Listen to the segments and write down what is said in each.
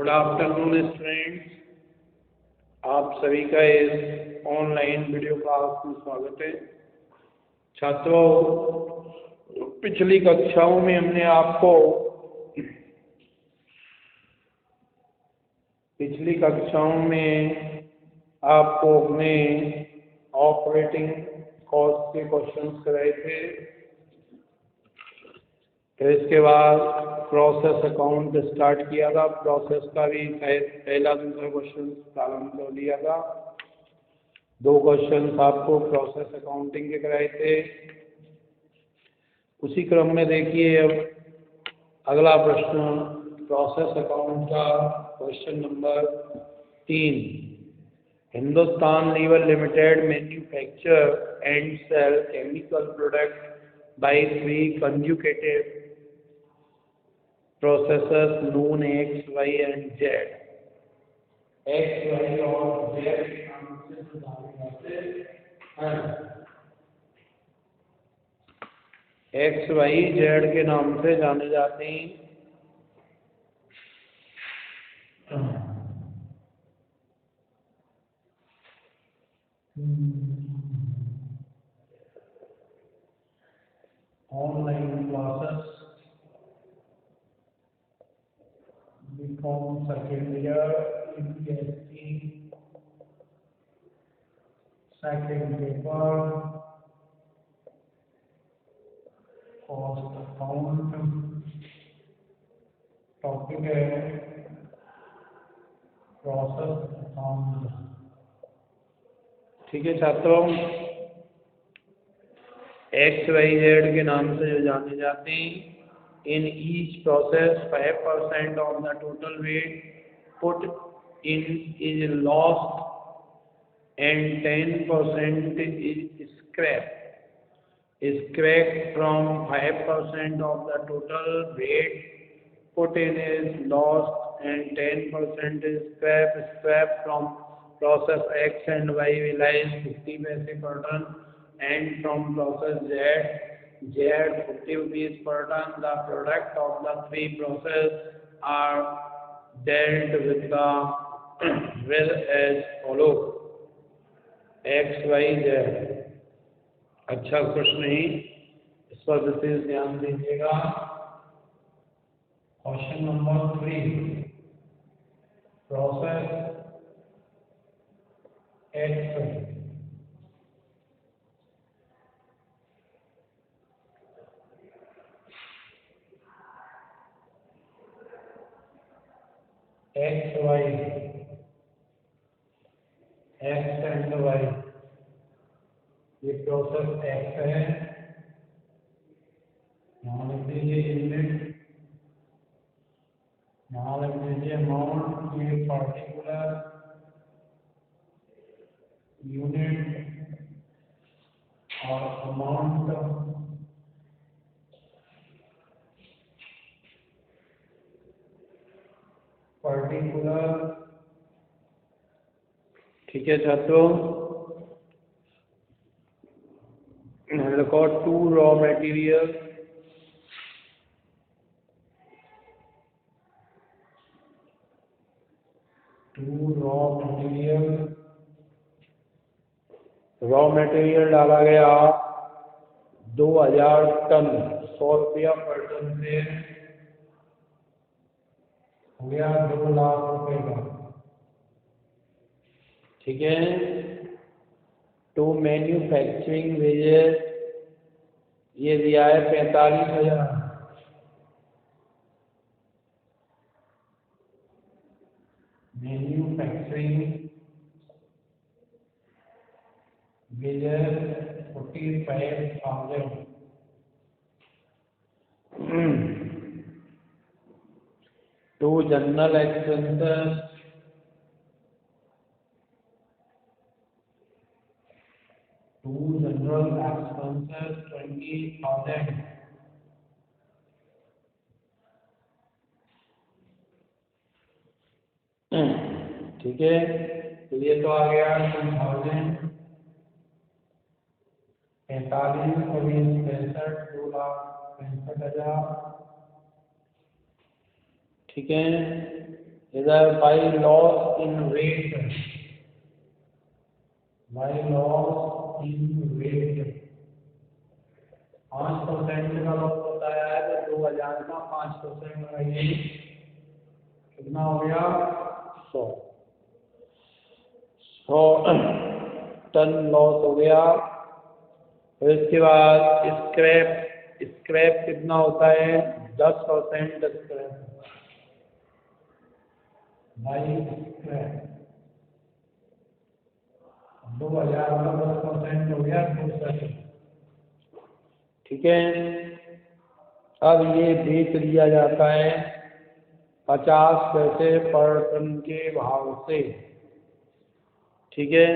Good afternoon students, आप सभी का इस ऑनलाइन वीडियो क्लास में स्वागत है। छात्रों, पिछली कक्षाओं में हमने आपको अपने ऑपरेटिंग कॉस्ट के क्वेश्चंस कराए थे। फिर इसके बाद प्रोसेस अकाउंट स्टार्ट किया था। प्रोसेस का भी पहला दूसरा क्वेश्चन प्रारंभ कर लिया था। 2 क्वेश्चन आपको प्रोसेस अकाउंटिंग के कराए थे। उसी क्रम में देखिए, अब अगला प्रश्न प्रोसेस अकाउंट का question number 3। Hindustan Lever Limited manufacture and sell chemical product by 3 consecutive processes known X, Y and Z। X, Y और Z के नाम से जाने जाते हैं। X, Y, Z के नाम से जाने जाते हैं। Online classes BCom second year UPSC second paper cost account. Topic है प्रोसेस अकाउंट। ठीक है छात्रों, एक्स वाई जेड के नाम से जो जाने जाते हैं। In each process 5% of the total weight put in is lost and 10% is scrapped. Scrapped from 5% of the total weight put in is lost and 10% is scrapped. Scrapped from process X and Y realize 50 paise per ton, and from process Z 50 rupees per ton. The product of the 3 processes are dealt with as follows: X, Y, Z। अच्छा प्रश्न ही, इस पर विशेष ध्यान दीजिएगा। Question number 3, process X X, Y, X and Y। ये process X है। यहाँ लिख दीजिए यूनिट, यहाँ लिख दीजिए अमाउंट। ये पार्टिकुलर यूनिट और अमाउंट पर्टिकुलर। ठीक है छात्रों, record 2 raw material. Raw material डाला गया 2000 टन। 100 रुपया पर टन से हो गया 2 लाख रुपए का। ठीक है। टू मैन्युफैक्चरिंग वेजेस ये दिया है 45,000। Manufacturing wages 45,000। To general expenses general expenses 20,000। ठीक है, तो ये तो आ गया 2000। 45 और 65, 2,65,000। ठीक है, इधर by loss in weight, by loss in weight 5% का लॉस बताया है, तो 2000 का 5% लगाइए, कितना हो गया 100 टन लॉस हो गया। फिर इसके बाद स्क्रैप कितना होता है 10% स्क्रैप भाई स्क्रैप 2000 का 10% हो गया 200। ठीक है, अब ये बेच दिया जाता है 50 पैसे पर टन के भाव से। ठीक है,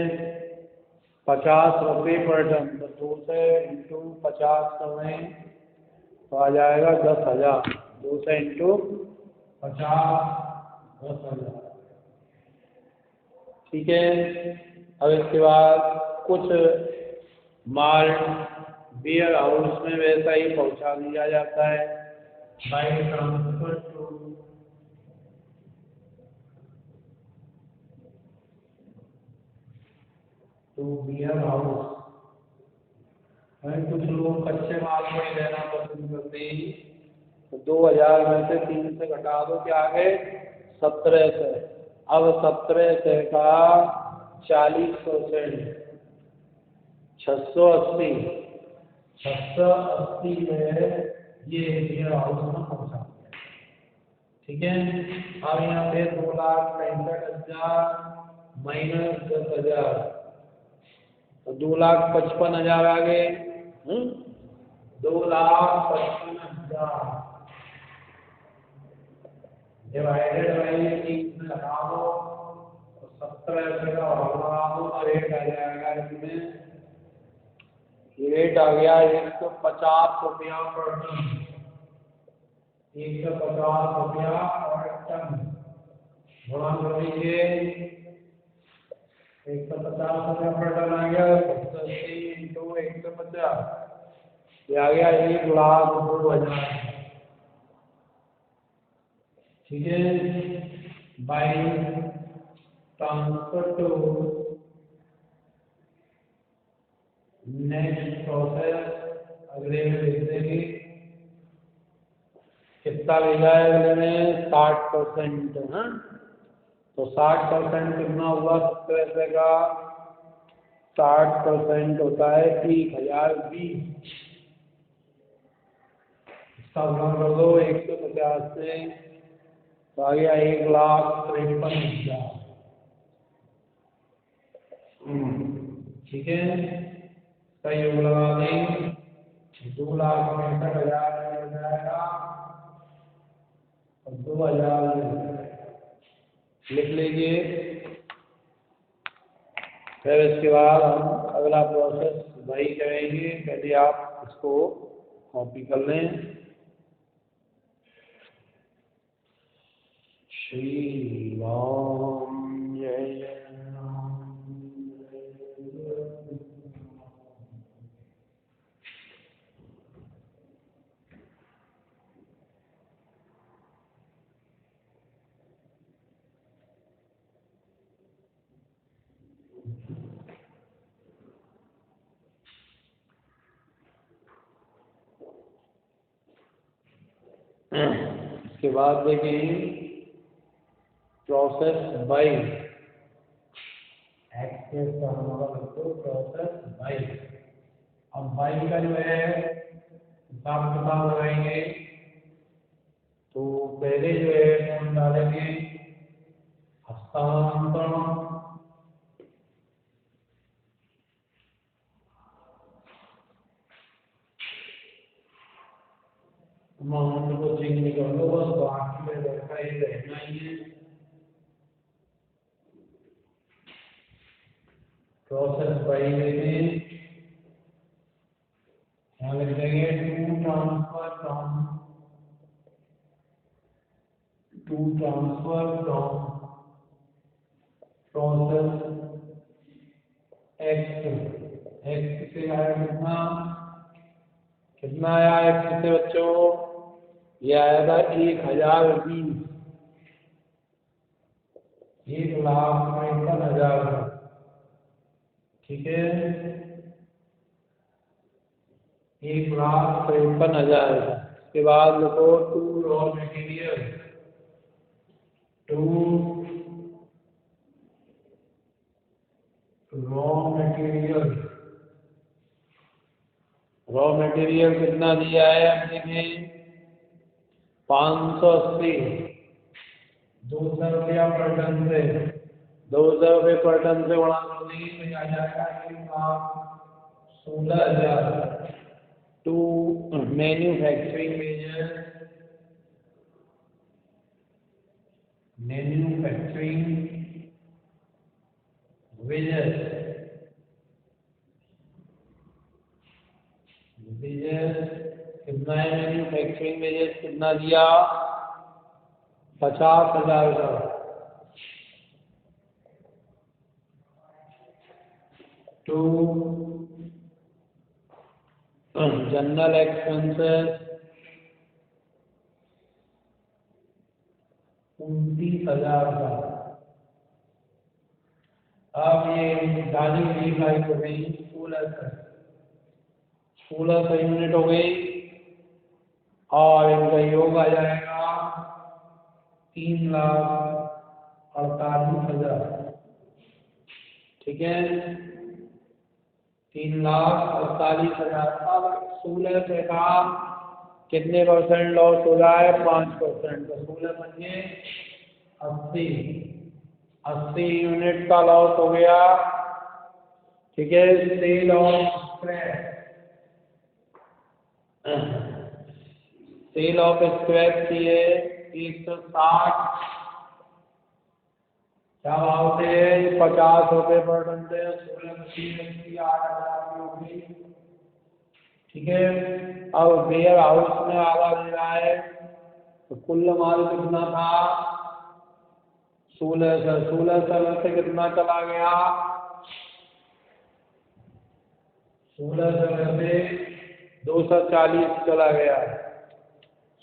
50 रुपये पर टन, तो 200 इंटू 50 करें तो आ जाएगा 10,000। 200 इंटू 50 10,000। ठीक है, अब इसके बाद कुछ माल वेयर हाउस में वैसा ही पहुंचा दिया जाता है by transfer to warehouse. कुछ लोग कच्चे माल को ही लेना पसंद करते हैं, तो 2000 में से 3 से घटा दो, क्या आ गए 1700। अब 1700 का 40% 680, 680 में ये वेयर हाउस में पहुंचा। ठीक है, अब यहाँ पे 2,65,000 माइनस 10,000, तो 2,55,000 आ गए। 2,55,000 डिवाइडेड बाई 3 से लगा दो, तो 17 का भाग लगा दो, तो रेट आ जाएगा इसमें, रेट आ गया 150 रुपया पर टन। 150 रुपया पर टन गुणा कर लीजिए, 150 रुपया पर टन आ गया 70 इंटू 150, ये आ गया 1,02,000। ठीक है, by transfer to next process, अगले में लिख देंगे कितना भेजा है अगले में 60%। हाँ, तो 60% कितना हुआ 70 का 60% होता है 1,020। इसका गुणा कर दो 150 से, तो आ गया 1,53,000। ठीक है, इसका योग लगा दें 2,65,000 हो जाएगा और 2,000 लिख लीजिए। फिर इसके बाद हम अगला प्रोसेस वही करेंगे, पहले आप इसको कॉपी कर लें। श्री राम जय जय राम। इसके बाद देखिए प्रोसेस बाई एक्सेस का हमारा प्रोसेस बाई। अब बाई का जो है हिसाब किताब लगाएंगे, तो पहले जो है हम डालेंगे हस्तांतरण, अमाउंट को चेंज कर लो, बस बाकी में वैसा ही रहना ही है। प्रोसेस बाई में यहाँ लिख देंगे to transfer from process X से आया कितना कितना आया एक्स से बच्चों, ये आया था 1,020। 1,53,000 का, ठीक है, 1,53,000 का। उसके बाद लिखो to raw material, to raw material, raw material कितना दिया है हम देखें, 580, 200 रुपया पर टन से, 200 रुपये पर टन से गुणा कर देंगे तो आ जाएगा 1,16,000। टू मैन्युफैक्चरिंग वेजेस कितना है, मैन्युफैक्चरिंग वेजेस कितना दिया, 50,000 का। टू जनरल एक्सपेंसेस 29,000 का। अब ये गाड़ी वेरीफाई हो गई, 1600 यूनिट हो गई और इनका योग आ जाएगा 3,48,000, ठीक है, 3,48,000। अब 16 का कितने परसेंट लॉस हो रहा है, 5%, तो 16 बनिए 80, 80 यूनिट का लॉस हो गया, ठीक है। Sale of scrap, sale of scrap की है 160, क्या भाव से है, 50 रुपये पर टन से, 16 8,000 की होगी, ठीक है। अब वेयर हाउस में आधा दे रहा है, तो कुल माल कितना था, 1600 में से कितना चला गया, 1600 में से 240 चला गया,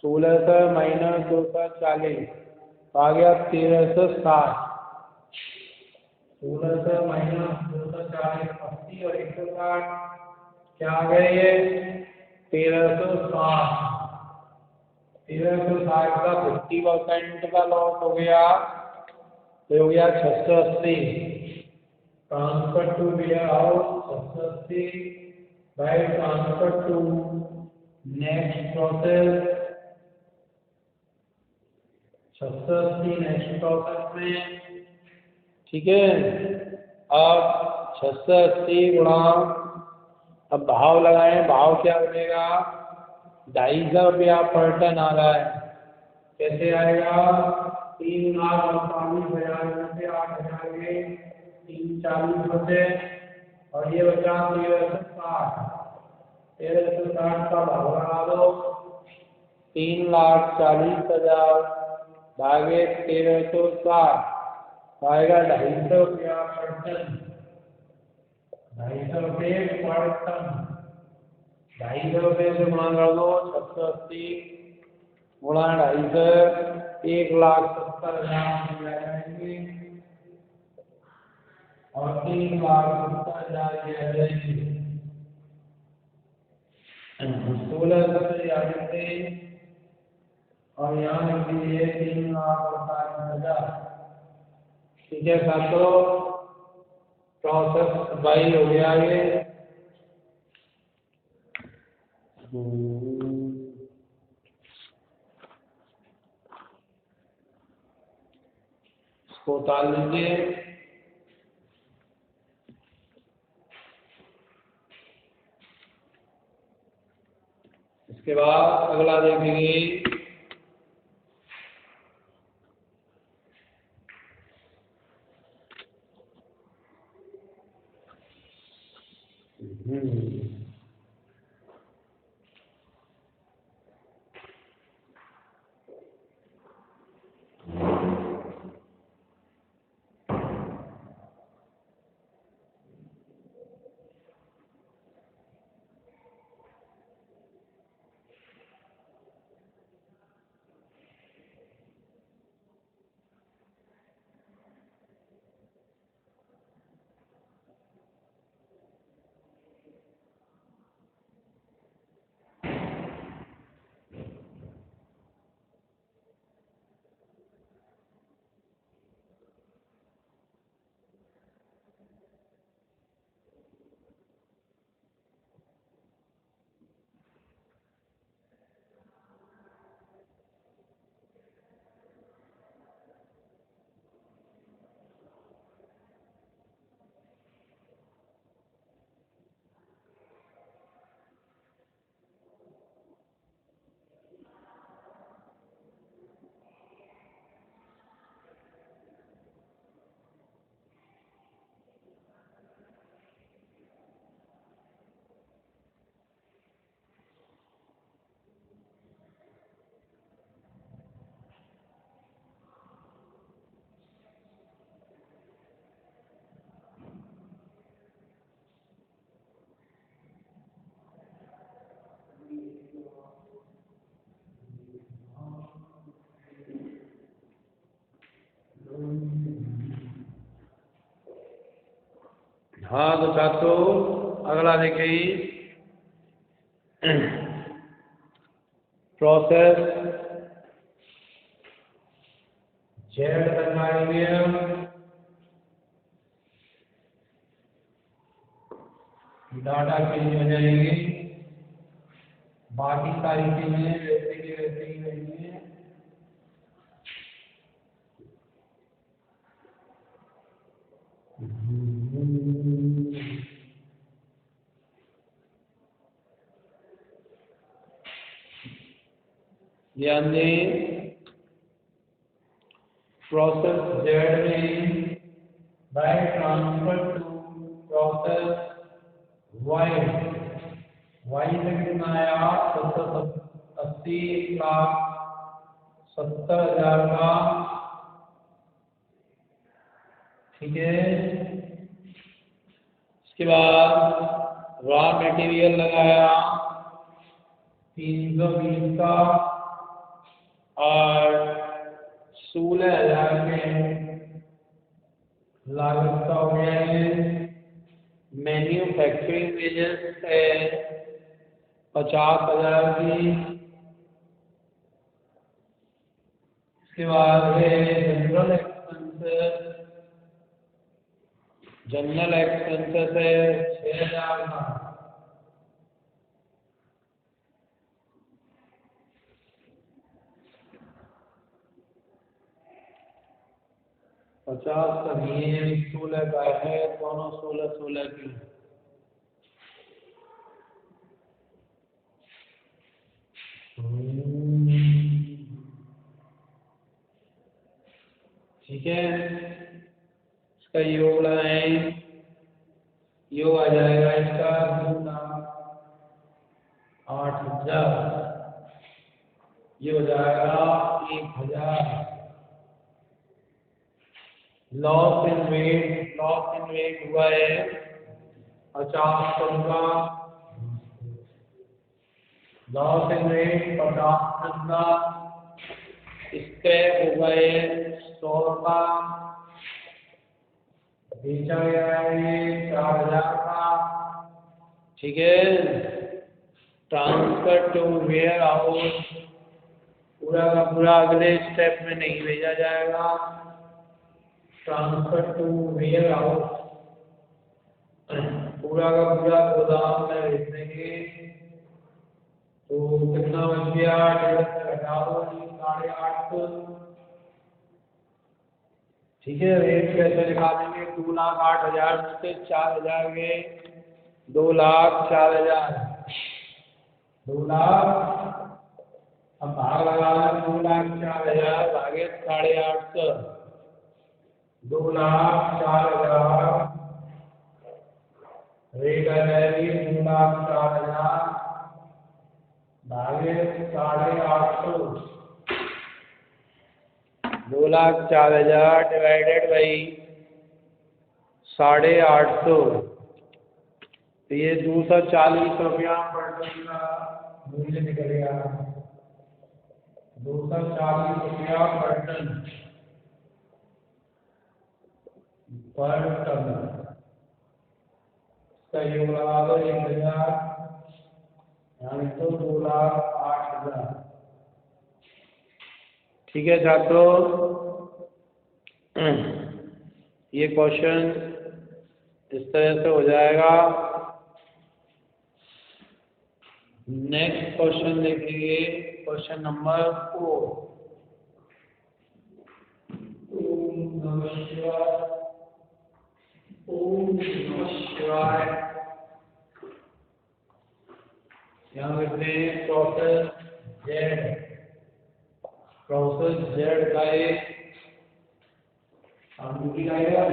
1600 माइनस 240 आ गया 1360, 1600 माइनस 240 80 और 160 क्या आ गए ये, 1360, 1360 का 50% का लॉस हो गया, तो हो गया 680। Transfer to warehouse 680 by transfer to next process, 680 next process में, ठीक है। अब 680 गुणा, अब भाव लगाएं, भाव क्या बनेगा, 250 रुपया पर टन आ रहा है, कैसे आएगा, 3,48,000 में से 8,000 गए, 340 बचे और ये बचा 1360, 1360 का भाव लगा दो, 3,40,000 भागे 1360 आएगा 250 रुपया पर टन, 250 रुपये पर टन, 250 रुपये से गुणा कर दो, 680 गुणा 250, 1,70,000 दिया जाएंगे और 3,70,000 दिया जाएंगे, 1600 याद रखें और यहाँ लिख दीजिए 3,48,000, ठीक है साथियों, प्रोसेस बाई हो गया ये। इसको उतार लीजिए, इसके बाद अगला देखेंगे, हाँ तो छात्रों अगला देखिए प्रोसेस जेड बनाएंगे हम, डाटा चेंज हो जाएंगे, बाकी सारी चीजें वैसे की वैसे ही रहेंगी। ध्यान दें प्रोसेस जेड में by transfer to process Y से कितना आया 80,70,000 का, ठीक है। इसके बाद रॉ मटेरियल लगाया 320 का और 16,000 के लागत का हो गया है। मैन्युफैक्चरिंग वेजेस है 50,000 की। इसके बाद है जनरल एक्सपेंसेस है 6,000 का। पचास का नहीं है 16 का है, दोनों 16 की। ठीक है, इसका योग लगाएं, योग आ जाएगा इसका 2,08,000, ये हो जाएगा 1,000। लॉस इन वेट हुआ है 50 टन का, लॉस इन वेट 50 टन का। स्क्रैप हो गए 100 का, बेचा गया है 4,000 का, ठीक है। ट्रांसफर टू वेयर हाउस पूरा का पूरा अगले स्टेप में नहीं भेजा जाएगा। ट्रांसफर टू वेयर हाउस पूरा का पूरा गोदाम में भेज देंगे। तो कितना बच गया, 1,500 से घटा दो 850। ठीक है, रेट कैसे निकालेंगे, 2,08,000 में से 4,000 गए, 2,04,000, 2,00,000। अब भाग लगा लें 2,04,000 भागे 850, 2,04,000 रेट आ जाएगी 2,04,000 भागे 850, 2,04,000 डिवाइडेड बाई 850, तो ये 240 रुपया पर टन का मूल्य निकलेगा। 240 रुपया पर टन इसका योग लगा दो 1,000 यानी तो 2,08,000। ठीक है छात्रों, ये क्वेश्चन इस तरह से हो जाएगा। नेक्स्ट क्वेश्चन देखेंगे, क्वेश्चन नंबर 4। ओम नमः शिवाय, ओम नमः शिवाय। यहाँ लिखते हैं प्रोसेस जेड का एक आकृति आएगा।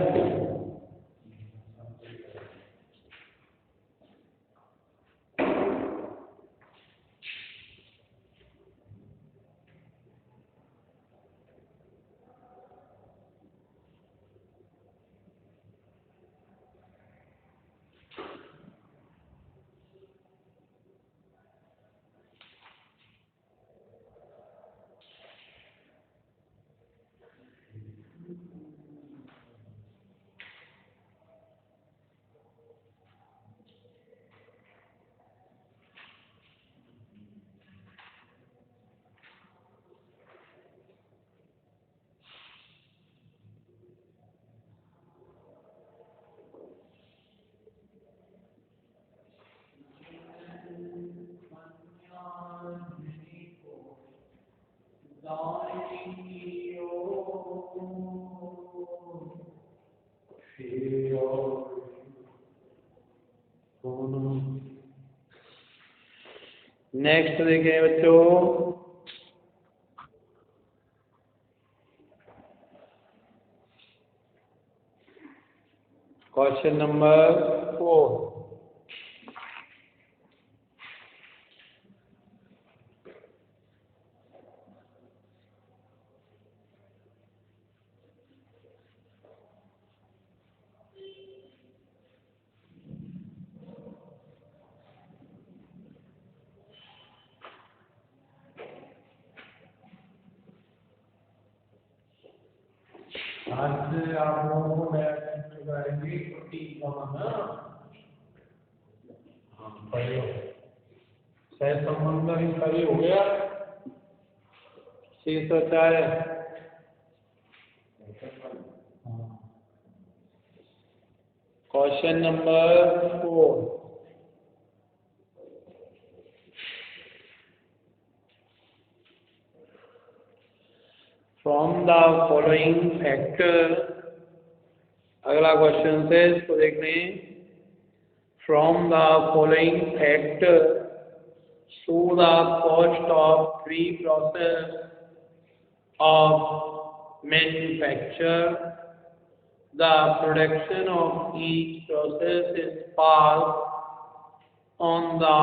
नेक्स्ट देखें बच्चों, क्वेश्चन नंबर 4। आज से आप लोगों को नया चैप्टर करेंगे 41 ना। हाँ पढ़ियो, सहसंबंध ही सही हो गया, शेष बचा है। Question number 4। From the following factor, अगला क्वेश्चन से इसको देख रहे हैं। From the following factor show the cost of free process of manufacture, the production of each process is passed on the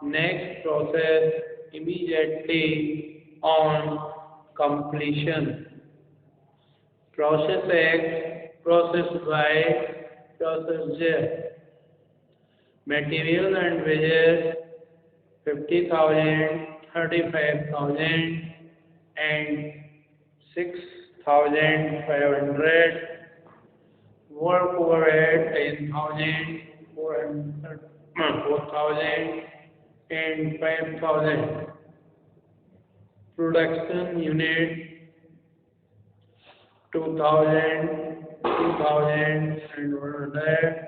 next process immediately on completion. Process X, process Y, process Z. Material and wages 50,000, 35,000 and 6,500. Work overhead 10,000, 4,000 and 5,000. Production unit 2,000, 2,000 and 100.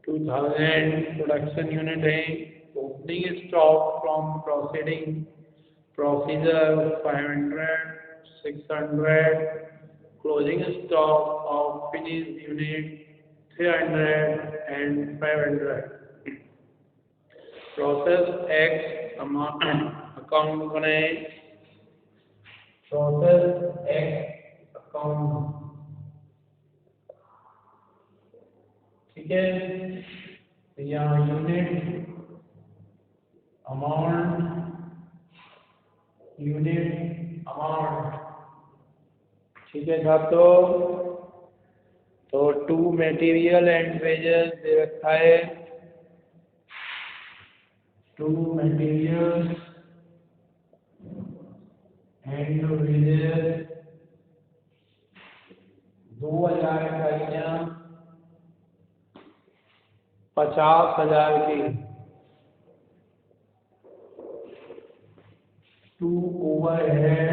2,000 production unit है। Opening stock from proceeding procedure 500, 600. Closing stock of finished unit 300 and 500. Process X account बनाए। Process X account, ठीक है। यहाँ unit amount, ठीक है छात्रों। तो 2 material and wages दे रखा है। 2 मटेरियल एंड वेजेस 2,000 इकाइयाँ 50,000 की। 2 ओवरहेड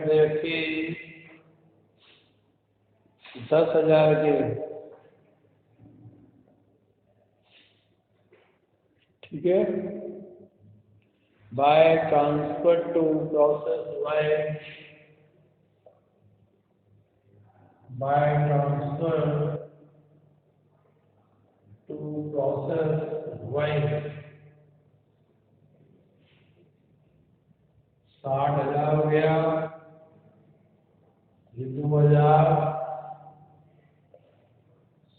देखिए 10,000 के, ठीक है। By transfer to process Y, by transfer to process Y 60,000 हो गया। ये 2,000,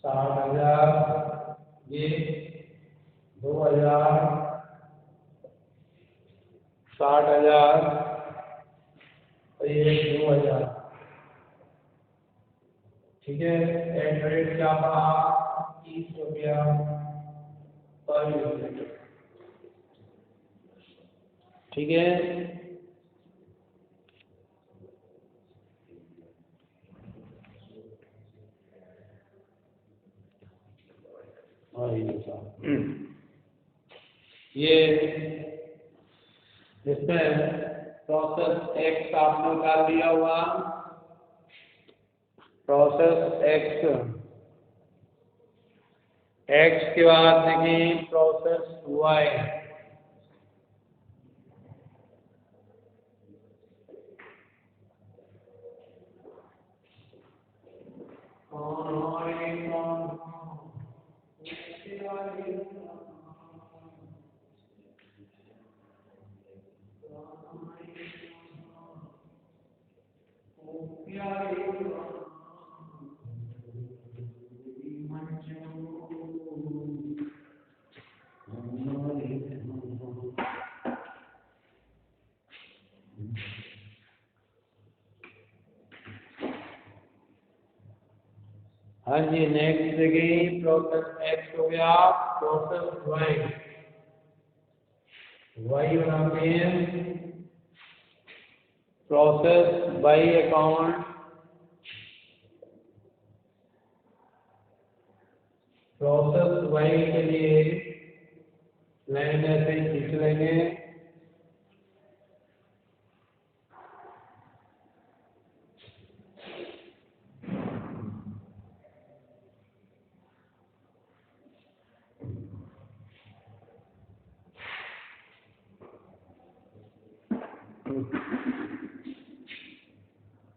60,000, ये 2,000, 60,000 और ये 2,000, ठीक है। एंड रेट क्या पड़ा? 30 रुपया पर यूनिट, ठीक है। ये इसमें प्रोसेस एक्स आपने निकाल दिया हुआ, प्रोसेस एक्स। एक्स के बाद देखिए प्रोसेस वाई, हाँ जी, नेक्स्ट देखिए, प्रोसेस एक्स हो गया, प्रोसेस वाई। वाई बनाते हैं, process Y account, process Y के लिए लाइन ऐसे ही खींच लेंगे।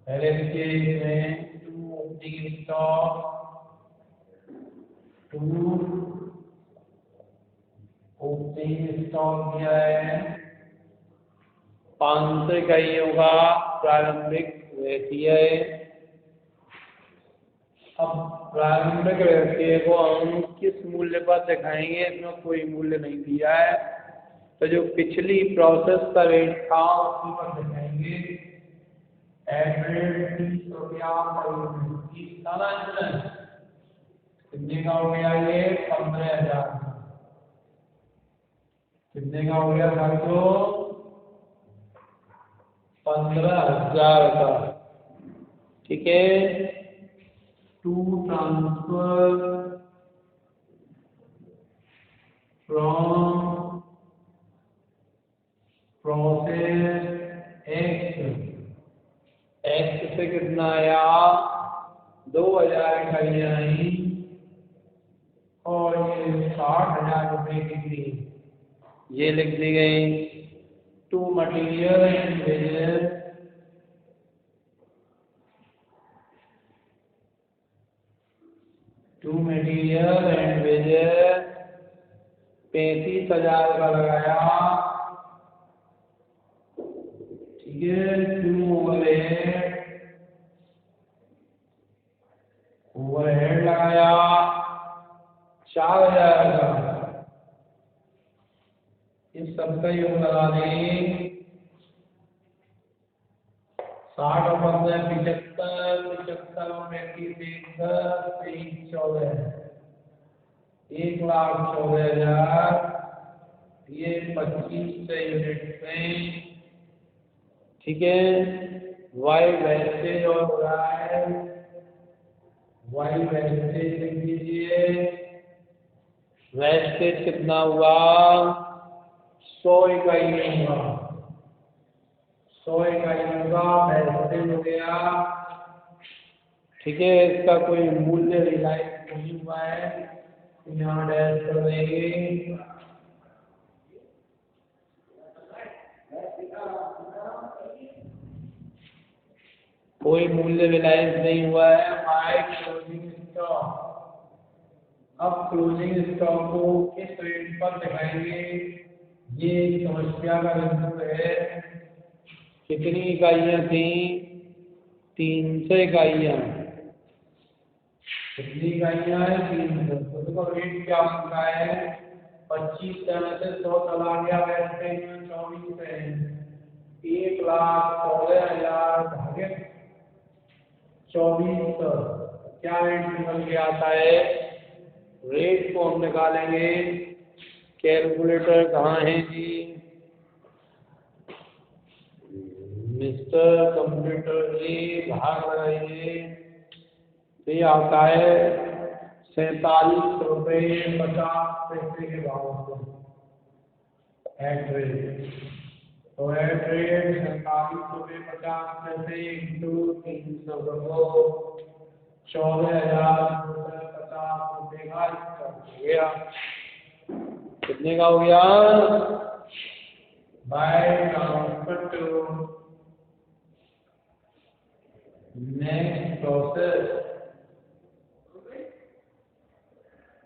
पहले देखिए इसमें to opening stock, to opening stock दिया है, 500 इकाइयों का प्रारंभिक रहतिया है। अब प्रारंभिक रहतिये को हम किस मूल्य पर दिखाएंगे, इसमें कोई मूल्य नहीं दिया है, तो जो पिछली प्रोसेस का रेट था उसी पर दिखाएंगे। एवरेज 30 रुपया पर यूनिट, 30 था ना इसमें, कितने का हो गया ये, 15,000। कितने का हो गया साथियों, 15,000 का। ठीक है, to transfer from process X, X से कितना आया, 2,000 इकाइयाँ आई और ये 60,000 रुपये की थी, ये लिख दी गई। To material and wages, to material and wages 35,000 का लगाया। ठीक है, टू ओवरहेड लगाया 4,000 का। इस सबका योग लगा दें, 60 और 15 75, 75 और 14, 1,14,000, ये 25 यूनिट में। ठीक है, वाई वेस्टेज और हो रहा है, वाई वेस्टेज लिख दीजिए। वेस्टेज कितना हुआ, 100 इकाइयों का, 100 इकाइयों का वेस्टेज हो गया। ठीक है, इसका कोई मूल्य रिलाइज नहीं हुआ है, यहाँ डैश कर देंगे। कोई मूल्य रिलाइज नहीं हुआ है, बाय क्लोजिंग स्टॉक। अब क्लोजिंग स्टॉक को किस रेट पर दिखाएंगे, ये समस्या का बिंदु है। कितनी इकाइयाँ थी, 300 इकाइयाँ। कितनी इकाइयाँ है, 300। तो उसका रेट क्या बनता है, 25 में से 100 चला गया, वैसे 24 है, 1,14,000 भागे 2400, क्या रेट निकल के आता है। रेट को हम निकालेंगे, कैलकुलेटर कहाँ है जी, मिस्टर कंप्यूटर जी, भाग लगाइए। तो ये आता है 47 रुपये 50 पैसे के भाव से एट रेट। तो एट रेट 47 रुपये 50 पैसे इंटू 300 करो, 14,250 रुपये का हो गया। कितने का हो गया, by transfer to next process.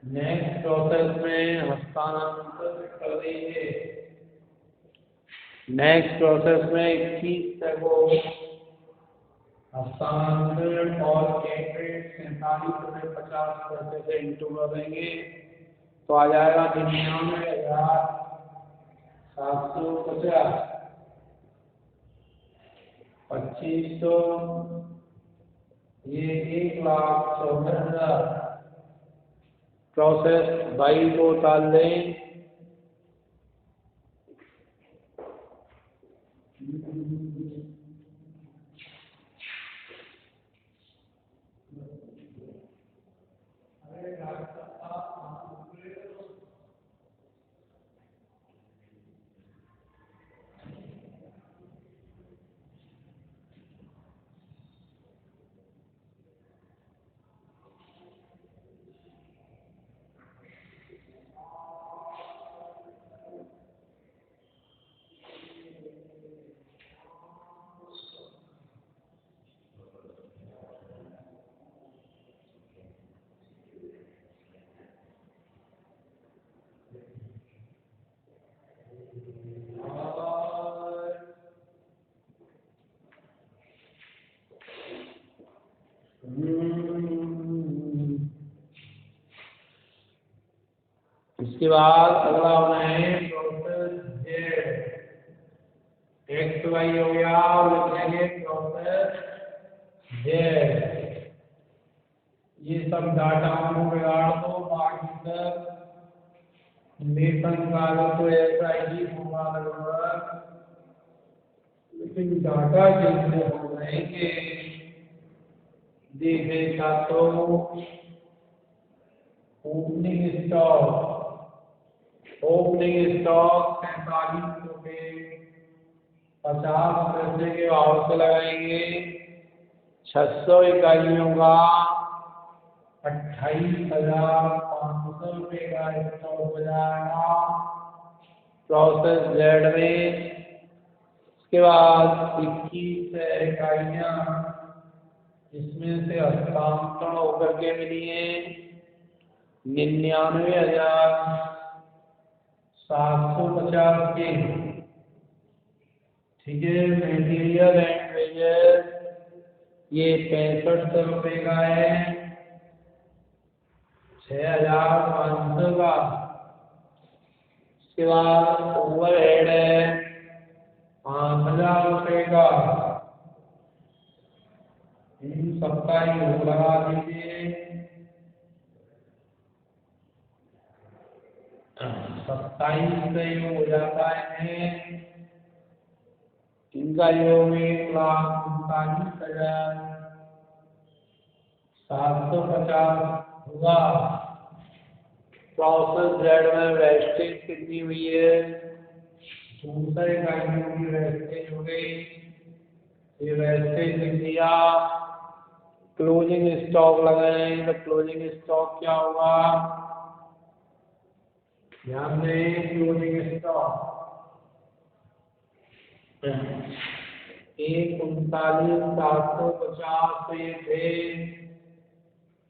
Next process में हस्तांतरित कर देंगे। नेक्स्ट प्रोसेस में 21 को हस्तांतरण और चेक रेट 47.50 से इंटू कर देंगे तो आ जाएगा 99,750, 2500, ये 1,64,000। प्रोसेस 22 को उतार लें। इसके बाद अगला होना है प्रोसेस जेड। एक्स वाई हो गया और लिखेंगे प्रोसेस जेड। ये सब डाटा को बिगाड़ दो, बाकी सब वेतन कागज तो ऐसा ही होगा लगभग, लेकिन डाटा जितने हो रहेंगे देखेगा तो ओपनिंग स्टॉक 47.50 के भाव से लगाएंगे। 600 इकाइयों का 28,500 रुपये का स्टॉक हो जाएगा प्रोसेस जेड में। उसके बाद 21 इकाइयाँ इसमें से हस्तांतरण होकर के मिली है 99,750 के। ठीक है, मटेरियल एंड वेजेस ये 6500 रुपये का है, 6,500 का। उसके बाद ओवरहेड है 5,000 रुपये का। इन सबका ही लगा दीजिए। 27 से योग हो जाता है, इनका योग 1,39,750 हुआ। प्रोसेस जेड में वेस्टेज कितनी हुई है? 64 इकाइयों की वेस्टेज हो गई। ये वेस्टेज लिख दिया। क्लोजिंग स्टॉक लगाएंगे तो क्लोजिंग स्टॉक क्या होगा? ध्यान दें, क्लोजिंग स्टॉक 1,39,750 ये थे।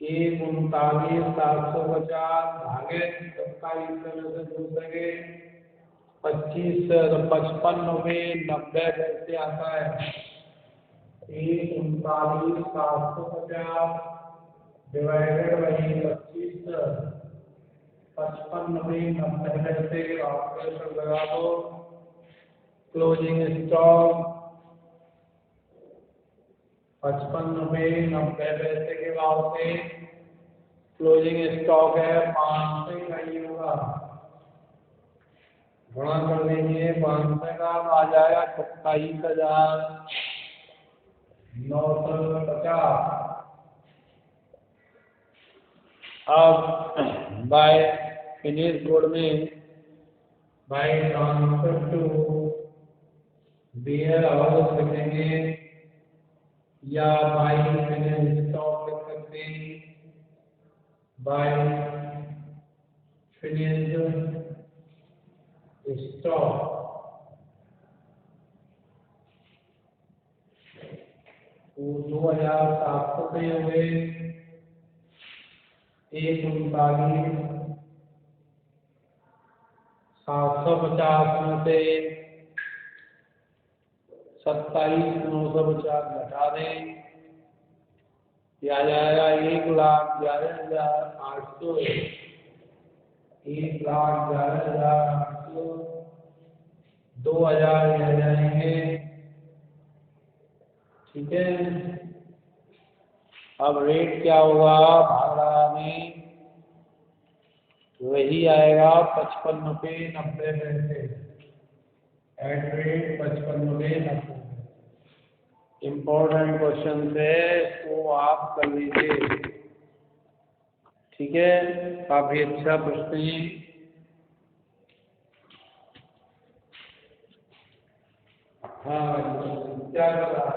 1,39,750 भागे 27 से दूसरे 25 55 रुपये 90 पैसे आता है। 1,39,750 डिवाइडेड बाई 25, 55 रुपये 90 पैसे ऑपरेशन लगा दो। क्लोजिंग स्टॉक 55 रुपये 90 पैसे के भाव से क्लोजिंग स्टॉक है 500 इकाइयों का। गुणा कर देंगे 500 का आ जाएगा 27,950। अब बाय फिनिश गुड में by transfer to warehouse लिखेंगे या बाय फिनिश स्टॉक लिख सकते हैं। बाय फिनिश स्टॉक 2,700 पे हो गए। 1,39,750 में से 27,950 घटा दें ये आ जाएगा 1,11,800, 1,11,800, 2,000 आ जाएंगे। ठीक है, अब रेट क्या होगा भाड़ा में, वही आएगा 55 रुपये 90 पैसे, एट रेट 55 रुपये 90। इम्पोर्टेंट क्वेश्चन है, इसको आप कर लीजिए। ठीक है, काफी अच्छा प्रश्न है। हाँ, क्या कर रहा है?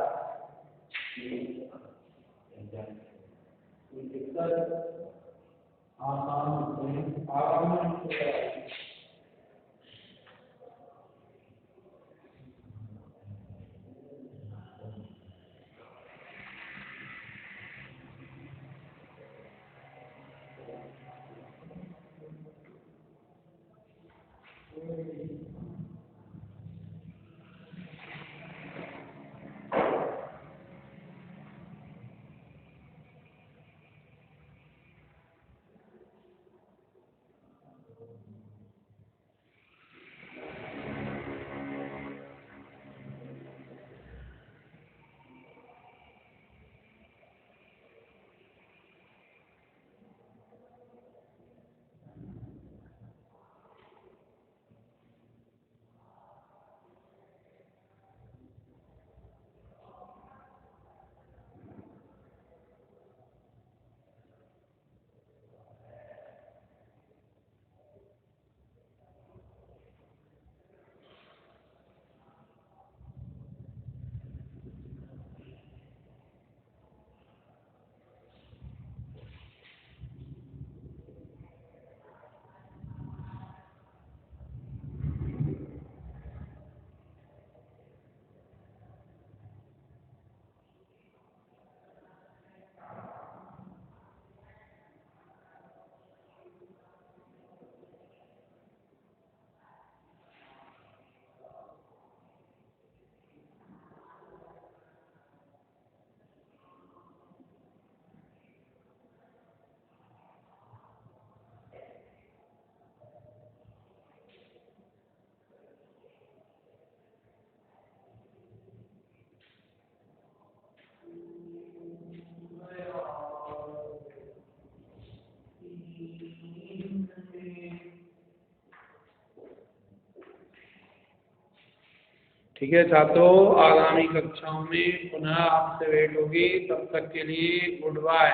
ठीक है छात्रों, आगामी कक्षाओं में पुनः आपसे भेंट होगी। तब तक के लिए गुड बाय।